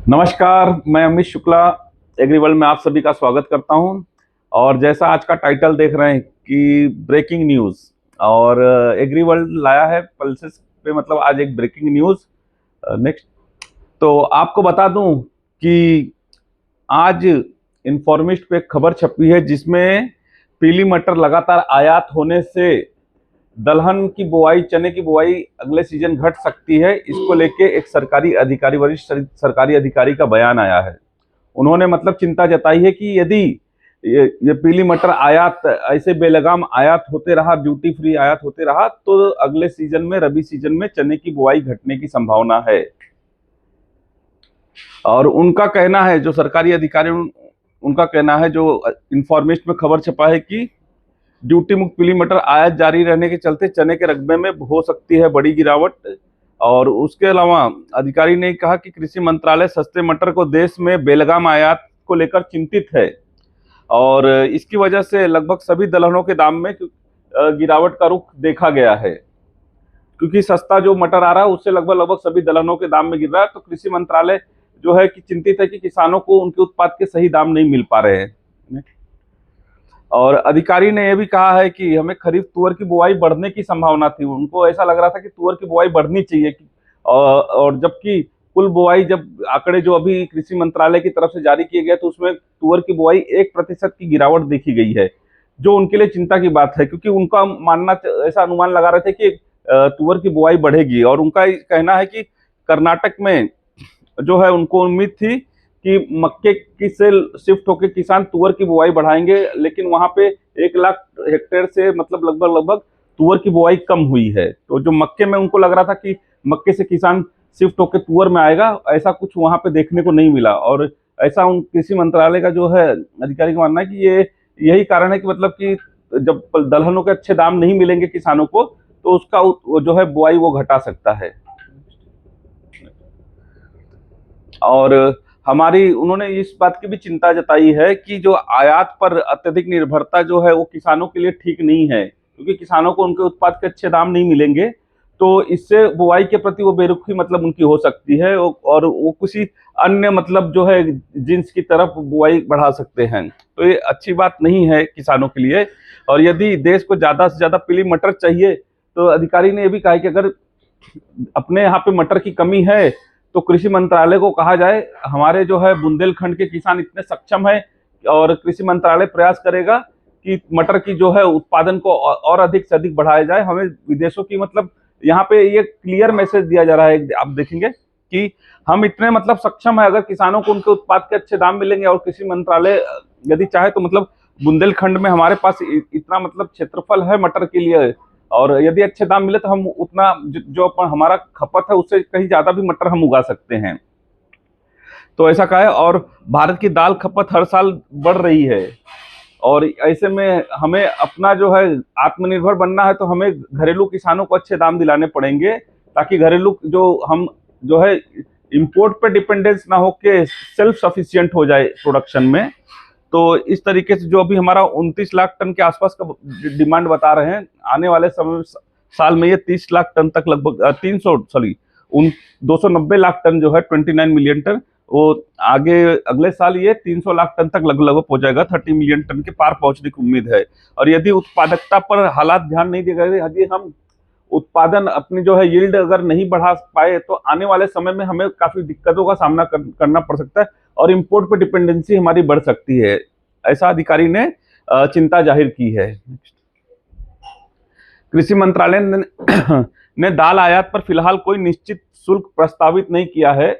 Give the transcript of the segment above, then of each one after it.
नमस्कार, मैं अमित शुक्ला एग्रीवर्ल्ड में आप सभी का स्वागत करता हूं। और जैसा आज का टाइटल देख रहे हैं कि ब्रेकिंग न्यूज़, और एग्रीवर्ल्ड लाया है पल्सेस पे, मतलब आज एक ब्रेकिंग न्यूज़। नेक्स्ट, तो आपको बता दूं कि आज इन्फॉर्मिस्ट पे खबर छपी है जिसमें पीली मटर लगातार आयात होने से दलहन की बुआई, चने की बुआई अगले सीजन घट सकती है। इसको लेके एक सरकारी अधिकारी, वरिष्ठ सरकारी अधिकारी का बयान आया है। उन्होंने मतलब चिंता जताई है कि यदि ये पीली मटर आयात ऐसे बेलगाम आयात होते रहा, ड्यूटी फ्री आयात होते रहा, तो अगले सीजन में, रबी सीजन में चने की बुआई घटने की संभावना है। और उनका कहना है, जो सरकारी अधिकारी, उनका कहना है, जो इन्फॉर्मेस्ट में खबर छपा है कि ड्यूटी मुक्त पीली मटर आयात जारी रहने के चलते चने के रकबे में हो सकती है बड़ी गिरावट। और उसके अलावा अधिकारी ने कहा कि कृषि मंत्रालय सस्ते मटर को देश में बेलगाम आयात को लेकर चिंतित है, और इसकी वजह से लगभग सभी दलहनों के दाम में गिरावट का रुख देखा गया है। क्योंकि सस्ता जो मटर आ रहा है उससे लगभग लगभग सभी दलहनों के दाम में गिर रहा है। तो कृषि मंत्रालय जो है कि चिंतित है कि किसानों को उनके उत्पाद के सही दाम नहीं मिल पा रहे हैं। और अधिकारी ने यह भी कहा है कि हमें खरीफ तुअर की बुआई बढ़ने की संभावना थी। उनको ऐसा लग रहा था कि तुअर की बुआई बढ़नी चाहिए, और जबकि कुल बुआई, जब आंकड़े जो अभी कृषि मंत्रालय की तरफ से जारी किए गए, तो उसमें तुअर की बुआई 1% की गिरावट देखी गई है, जो उनके लिए चिंता की बात है। क्योंकि उनका मानना, ऐसा अनुमान लगा रहे थे कि तुअर की बुआई बढ़ेगी। और उनका कहना है कि कर्नाटक में जो है उनको उम्मीद थी कि मक्के की से शिफ्ट होकर किसान तुअर की बुआई बढ़ाएंगे, लेकिन वहां पे 1 लाख हेक्टेयर से मतलब लगभग लगभग तुअर की बुआई कम हुई है। तो जो मक्के में उनको लग रहा था कि मक्के से किसान शिफ्ट होकर तुअर में आएगा, ऐसा कुछ वहां पे देखने को नहीं मिला। और ऐसा उन कृषि मंत्रालय का जो है अधिकारी का मानना है कि ये यही कारण है कि मतलब कि जब दलहनों के अच्छे दाम नहीं मिलेंगे किसानों को, तो उसका जो है बुआई वो घटा सकता है। और हमारी, उन्होंने इस बात की भी चिंता जताई है कि जो आयात पर अत्यधिक निर्भरता जो है वो किसानों के लिए ठीक नहीं है। क्योंकि किसानों को उनके उत्पाद के अच्छे दाम नहीं मिलेंगे, तो इससे बुआई के प्रति वो बेरुखी मतलब उनकी हो सकती है, और वो किसी अन्य मतलब जो है जिन्स की तरफ बुआई बढ़ा सकते हैं। तो ये अच्छी बात नहीं है किसानों के लिए। और यदि देश को ज्यादा से ज्यादा पीली मटर चाहिए, तो अधिकारी ने यह भी कहा कि अगर अपने यहाँ पे मटर की कमी है, तो कृषि मंत्रालय को कहा जाए, हमारे जो है बुंदेलखंड के किसान इतने सक्षम है, और कृषि मंत्रालय प्रयास करेगा कि मटर की जो है उत्पादन को और अधिक से अधिक बढ़ाया जाए। हमें विदेशों की मतलब यहाँ पे ये क्लियर मैसेज दिया जा रहा है, आप देखेंगे कि हम इतने मतलब सक्षम है, अगर किसानों को उनके उत्पाद के अच्छे दाम मिलेंगे, और कृषि मंत्रालय यदि चाहे तो मतलब बुंदेलखंड में हमारे पास इतना मतलब क्षेत्रफल है मटर के लिए, और यदि अच्छे दाम मिले तो हम उतना जो हमारा खपत है उससे कहीं ज्यादा भी मटर हम उगा सकते हैं। तो ऐसा कहा है। और भारत की दाल खपत हर साल बढ़ रही है, और ऐसे में हमें अपना जो है आत्मनिर्भर बनना है, तो हमें घरेलू किसानों को अच्छे दाम दिलाने पड़ेंगे, ताकि घरेलू जो हम जो है इंपोर्ट पे डिपेंडेंस ना होके सेल्फ सफिशिएंट हो जाए प्रोडक्शन में। तो इस तरीके से जो अभी हमारा 29 लाख टन के आसपास का डिमांड बता रहे हैं, आने वाले समय साल में ये 30 लाख टन तक, लगभग 300 सॉरी उन 290 लाख टन जो है 29 मिलियन टन, वो आगे अगले साल ये 300 लाख टन तक लगभग हो जाएगा। 30 मिलियन टन के पार पहुंचने की उम्मीद है। और यदि उत्पादकता पर हालात ध्यान नहीं दिए गए, यदि हम उत्पादन अपनी जो है यील्ड अगर नहीं बढ़ा पाए, तो आने वाले समय में हमें काफी दिक्कतों का सामना करना पड़ सकता है, और इंपोर्ट पर डिपेंडेंसी हमारी बढ़ सकती है। ऐसा अधिकारी ने चिंता जाहिर की है। कृषि मंत्रालय ने दाल आयात पर फिलहाल कोई निश्चित शुल्क प्रस्तावित नहीं किया है।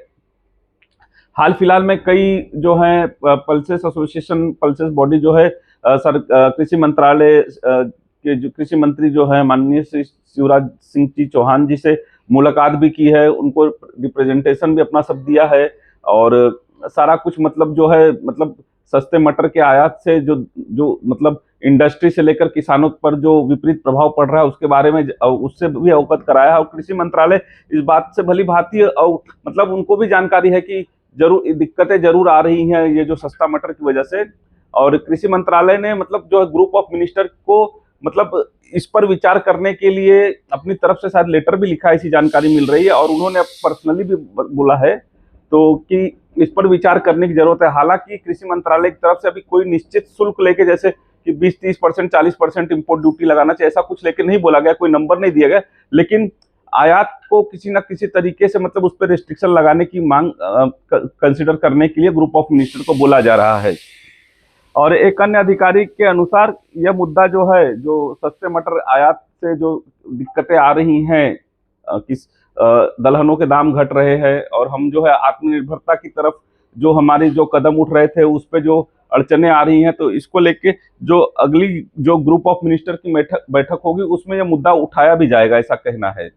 हाल फिलहाल में कई जो है पल्सेस एसोसिएशन, पल्सेस बॉडी जो है कृषि मंत्रालय के जो कृषि मंत्री जो है माननीय श्री शिवराज सिंह जी चौहान जी से मुलाकात भी की है, उनको रिप्रेजेंटेशन भी अपना सब दिया है। और सारा कुछ मतलब जो है मतलब सस्ते मटर के आयात से जो जो मतलब इंडस्ट्री से लेकर किसानों पर जो विपरीत प्रभाव पड़ रहा है उसके बारे में उससे भी अवगत कराया है। और कृषि मंत्रालय इस बात से भली भांति मतलब उनको भी जानकारी है कि जरूर दिक्कतें जरूर आ रही हैं ये जो सस्ता मटर की वजह से। और कृषि मंत्रालय ने मतलब जो ग्रुप ऑफ मिनिस्टर को मतलब इस पर विचार करने के लिए अपनी तरफ से शायद लेटर भी लिखा है, ऐसी जानकारी मिल रही है। और उन्होंने पर्सनली भी बोला है तो कि इस पर विचार करने की जरूरत है। हालांकि कृषि मंत्रालय की तरफ से अभी कोई निश्चित शुल्क लेके, जैसे कि 20-30%, 40% इम्पोर्ट ड्यूटी लगाना चाहिए, ऐसा कुछ लेके नहीं बोला गया, कोई नंबर नहीं दिया गया, लेकिन आयात को किसी न किसी तरीके से मतलब उस पर रिस्ट्रिक्शन लगाने की मांग कंसिडर करने के लिए ग्रुप ऑफ मिनिस्टर को बोला जा रहा है। और एक अन्य अधिकारी के अनुसार यह मुद्दा जो है, जो सस्ते मटर आयात से जो दिक्कतें आ रही हैं, किस दलहनों के दाम घट रहे हैं और हम जो है आत्मनिर्भरता की तरफ जो हमारी जो कदम उठ रहे थे उस पे जो अड़चने आ रही हैं, तो इसको लेके जो अगली जो ग्रुप ऑफ मिनिस्टर की बैठक होगी उसमें यह मुद्दा उठाया भी जाएगा, ऐसा कहना है।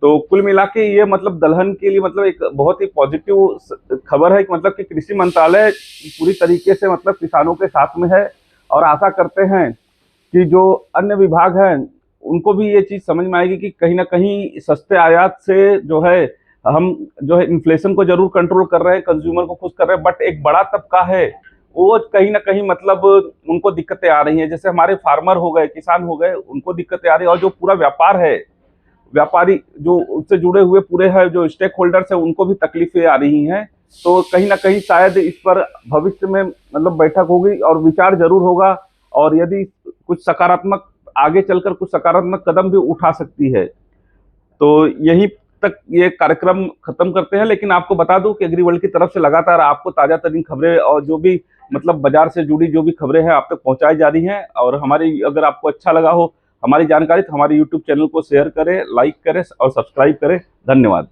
तो कुल मिला के ये मतलब दलहन के लिए मतलब एक बहुत ही पॉजिटिव खबर है कि मतलब कि कृषि मंत्रालय पूरी तरीके से मतलब किसानों के साथ में है, और आशा करते हैं कि जो अन्य विभाग हैं उनको भी ये चीज समझ में आएगी कि कहीं ना कहीं सस्ते आयात से जो है हम जो है इन्फ्लेशन को जरूर कंट्रोल कर रहे हैं, कंज्यूमर को खुश कर रहे हैं, बट एक बड़ा तबका है वो कहीं ना कहीं मतलब उनको दिक्कतें आ रही हैं। जैसे हमारे फार्मर हो गए, किसान हो गए, उनको दिक्कतें आ रही है, और जो पूरा व्यापार है, व्यापारी जो उससे जुड़े हुए पूरे है जो स्टेक होल्डर्स है, उनको भी तकलीफें आ रही हैं। तो कहीं ना कहीं शायद इस पर भविष्य में मतलब बैठक होगी और विचार जरूर होगा, और यदि कुछ सकारात्मक आगे चलकर कुछ सकारात्मक कदम भी उठा सकती है। तो यहीं तक ये कार्यक्रम खत्म करते हैं, लेकिन आपको बता दूं कि एग्रीवर्ल्ड की तरफ से लगातार आपको ताजा तरीन खबरें और जो भी मतलब बाजार से जुड़ी जो भी खबरें हैं आप तक पहुंचाई जा रही हैं। और हमारी अगर आपको अच्छा लगा हो हमारी जानकारी, तो हमारे यूट्यूब चैनल को शेयर करें, लाइक करें और सब्सक्राइब करें। धन्यवाद।